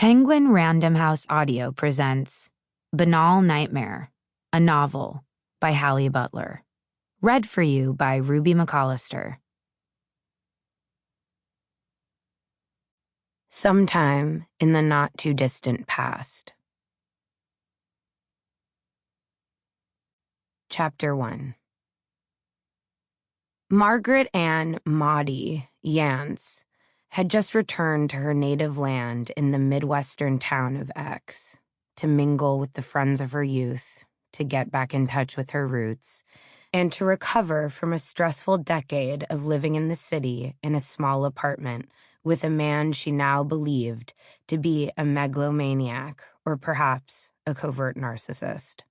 Penguin Random House Audio presents Banal Nightmare, a novel by Halle Butler. Read for you by Ruby Mccollister. Sometime in the not-too-distant past. Chapter 1. Margaret Anne Moddie, Yance, had just returned to her native land in the Midwestern town of X to mingle with the friends of her youth, to get back in touch with her roots, and to recover from a stressful decade of living in the city in a small apartment with a man she now believed to be a megalomaniac or perhaps a covert narcissist.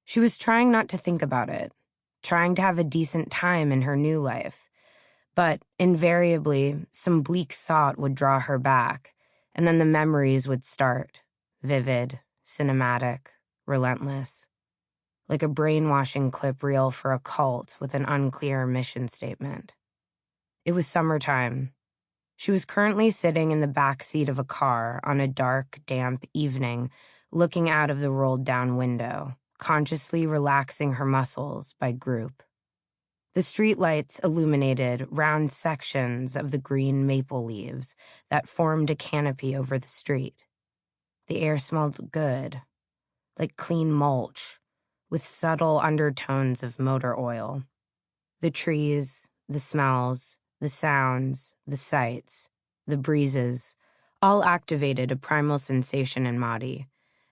She was trying not to think about it, trying to have a decent time in her new life. But invariably, some bleak thought would draw her back, and then the memories would start, vivid, cinematic, relentless, like a brainwashing clip reel for a cult with an unclear mission statement. It was summertime. She was currently sitting in the back seat of a car on a dark, damp evening, looking out of the rolled-down window, consciously relaxing her muscles by group. The streetlights illuminated round sections of the green maple leaves that formed a canopy over the street. The air smelled good, like clean mulch, with subtle undertones of motor oil. The trees, the smells, the sounds, the sights, the breezes, all activated a primal sensation in Moddie,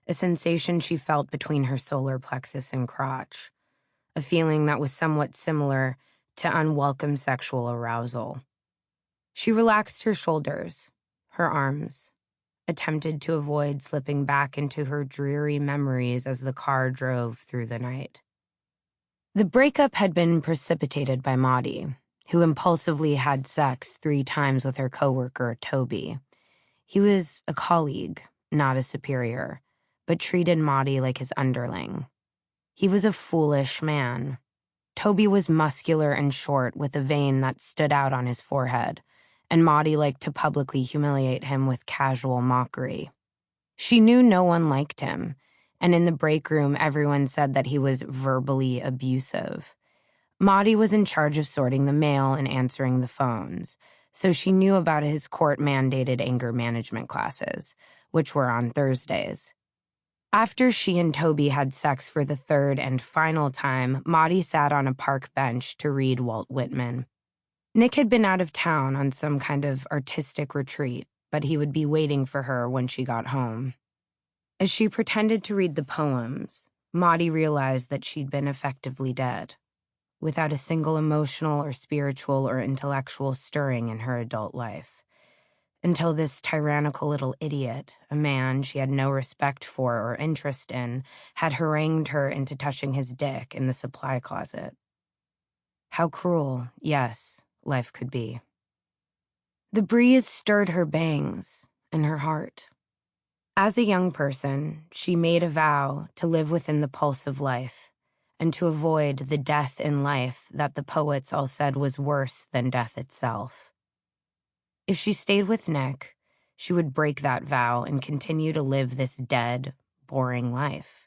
a sensation she felt between her solar plexus and crotch. A feeling that was somewhat similar to unwelcome sexual arousal. She relaxed her shoulders, her arms, attempted to avoid slipping back into her dreary memories as the car drove through the night. The breakup had been precipitated by Moddie, who impulsively had sex 3 times with her coworker, Toby. He was a colleague, not a superior, but treated Moddie like his underling. He was a foolish man. Toby was muscular and short with a vein that stood out on his forehead, and Moddie liked to publicly humiliate him with casual mockery. She knew no one liked him, and in the break room everyone said that he was verbally abusive. Moddie was in charge of sorting the mail and answering the phones, so she knew about his court-mandated anger management classes, which were on Thursdays. After she and Toby had sex for the 3rd and final time, Moddie sat on a park bench to read Walt Whitman. Nick had been out of town on some kind of artistic retreat, but he would be waiting for her when she got home. As she pretended to read the poems, Moddie realized that she'd been effectively dead, without a single emotional or spiritual or intellectual stirring in her adult life. Until this tyrannical little idiot, a man she had no respect for or interest in, had harangued her into touching his dick in the supply closet. How cruel, yes, life could be. The breeze stirred her bangs and her heart. As a young person, she made a vow to live within the pulse of life and to avoid the death in life that the poets all said was worse than death itself. If she stayed with Nick, she would break that vow and continue to live this dead, boring life.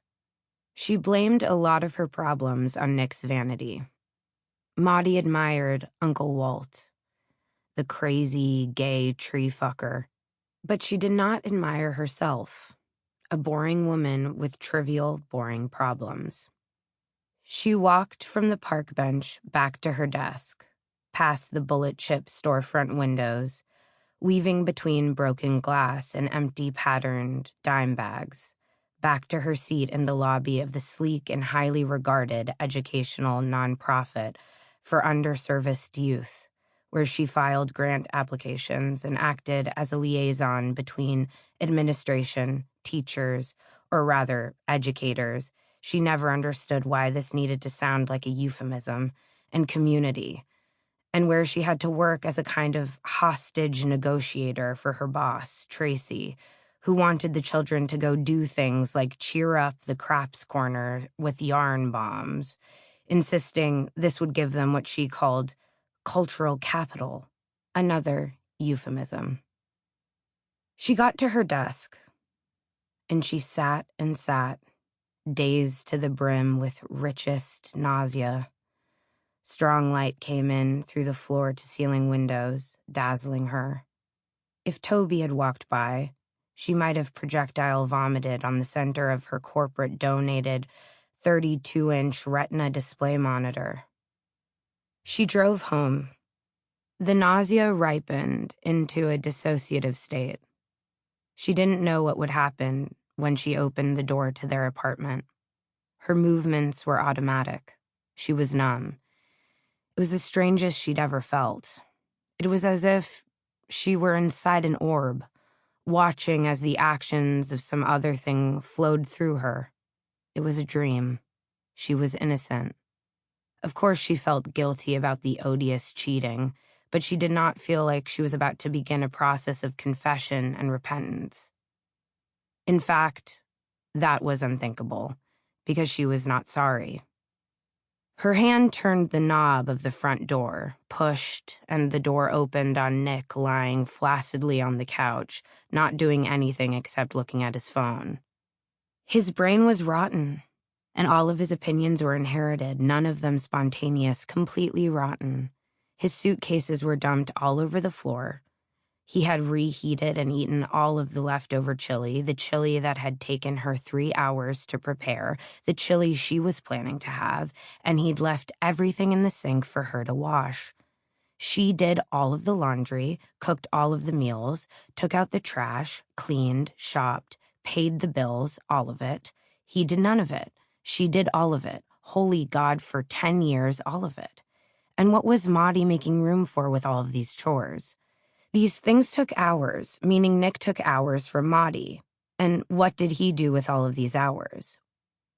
She blamed a lot of her problems on Nick's vanity. Moddie admired Uncle Walt, the crazy, gay tree fucker, but she did not admire herself, a boring woman with trivial, boring problems. She walked from the park bench back to her desk, past the bullet-chip storefront windows, weaving between broken glass and empty patterned dime bags, back to her seat in the lobby of the sleek and highly regarded educational nonprofit for underserviced youth, where she filed grant applications and acted as a liaison between administration, teachers, or rather, educators. She never understood why this needed to sound like a euphemism, and community, and where she had to work as a kind of hostage negotiator for her boss, Tracy, who wanted the children to go do things like cheer up the craps corner with yarn bombs, insisting this would give them what she called cultural capital, another euphemism. She got to her desk, and she sat and sat, dazed to the brim with richest nausea. Strong light came in through the floor-to-ceiling windows, dazzling her. If Toby had walked by, she might have projectile vomited on the center of her corporate-donated 32-inch retina display monitor. She drove home. The nausea ripened into a dissociative state. She didn't know what would happen when she opened the door to their apartment. Her movements were automatic. She was numb. It was the strangest she'd ever felt. It was as if she were inside an orb, watching as the actions of some other thing flowed through her. It was a dream. She was innocent. Of course, she felt guilty about the odious cheating, but she did not feel like she was about to begin a process of confession and repentance. In fact, that was unthinkable, because she was not sorry. Her hand turned the knob of the front door, pushed, and the door opened on Nick lying flaccidly on the couch, not doing anything except looking at his phone. His brain was rotten, and all of his opinions were inherited, none of them spontaneous, completely rotten. His suitcases were dumped all over the floor. He had reheated and eaten all of the leftover chili, the chili that had taken her 3 hours to prepare, the chili she was planning to have, and he'd left everything in the sink for her to wash. She did all of the laundry, cooked all of the meals, took out the trash, cleaned, shopped, paid the bills, all of it. He did none of it. She did all of it. Holy God, for 10 years, all of it. And what was Moddie making room for with all of these chores? These things took hours, meaning Nick took hours from Moddie. And what did he do with all of these hours?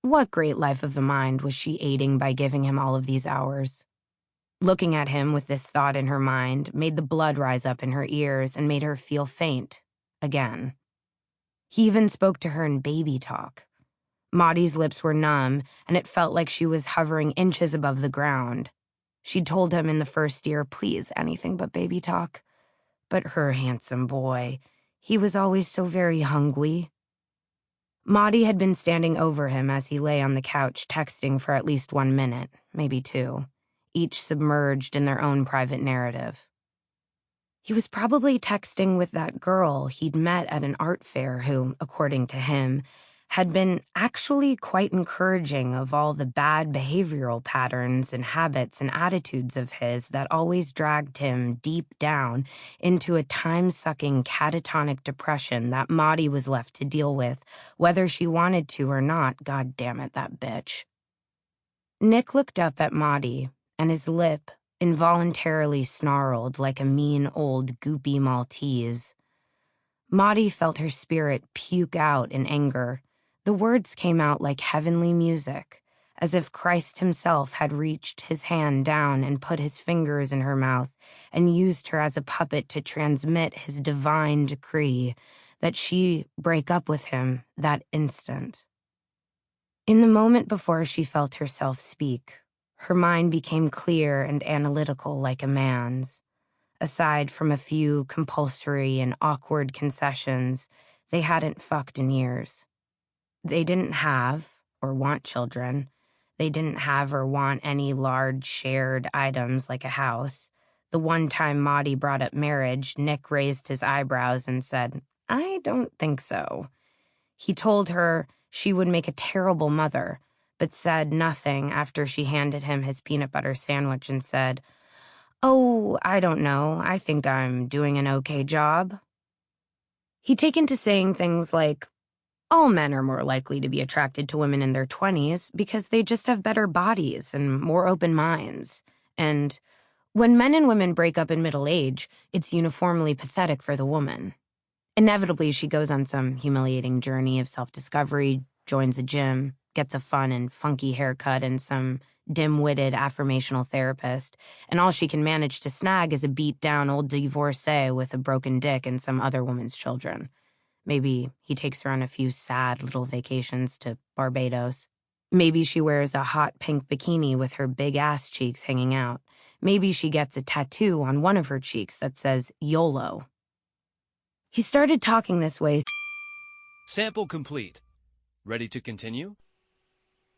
What great life of the mind was she aiding by giving him all of these hours? Looking at him with this thought in her mind made the blood rise up in her ears and made her feel faint again. He even spoke to her in baby talk. Moddie's lips were numb, and it felt like she was hovering inches above the ground. She'd told him in the first year, please, anything but baby talk. But her handsome boy, he was always so very hungry. Moddie had been standing over him as he lay on the couch texting for at least 1 minute, maybe 2, each submerged in their own private narrative. He was probably texting with that girl he'd met at an art fair who, according to him, had been actually quite encouraging of all the bad behavioral patterns and habits and attitudes of his that always dragged him deep down into a time-sucking catatonic depression that Moddie was left to deal with, whether she wanted to or not. God damn it, that bitch. Nick looked up at Moddie, and his lip involuntarily snarled like a mean old goopy Maltese. Moddie felt her spirit puke out in anger. The words came out like heavenly music, as if Christ himself had reached his hand down and put his fingers in her mouth and used her as a puppet to transmit his divine decree that she break up with him that instant. In the moment before she felt herself speak, her mind became clear and analytical like a man's. Aside from a few compulsory and awkward concessions, they hadn't fucked in years. They didn't have or want children. They didn't have or want any large shared items like a house. The one time Moddie brought up marriage, Nick raised his eyebrows and said, I don't think so. He told her she would make a terrible mother, but said nothing after she handed him his peanut butter sandwich and said, Oh, I don't know. I think I'm doing an okay job. He'd taken to saying things like, all men are more likely to be attracted to women in their 20s because they just have better bodies and more open minds. And when men and women break up in middle age, it's uniformly pathetic for the woman. Inevitably, she goes on some humiliating journey of self-discovery, joins a gym, gets a fun and funky haircut and some dim-witted affirmational therapist, and all she can manage to snag is a beat-down old divorcee with a broken dick and some other woman's children. Maybe he takes her on a few sad little vacations to Barbados. Maybe she wears a hot pink bikini with her big ass cheeks hanging out. Maybe she gets a tattoo on one of her cheeks that says YOLO. He started talking this way. Sample complete. Ready to continue?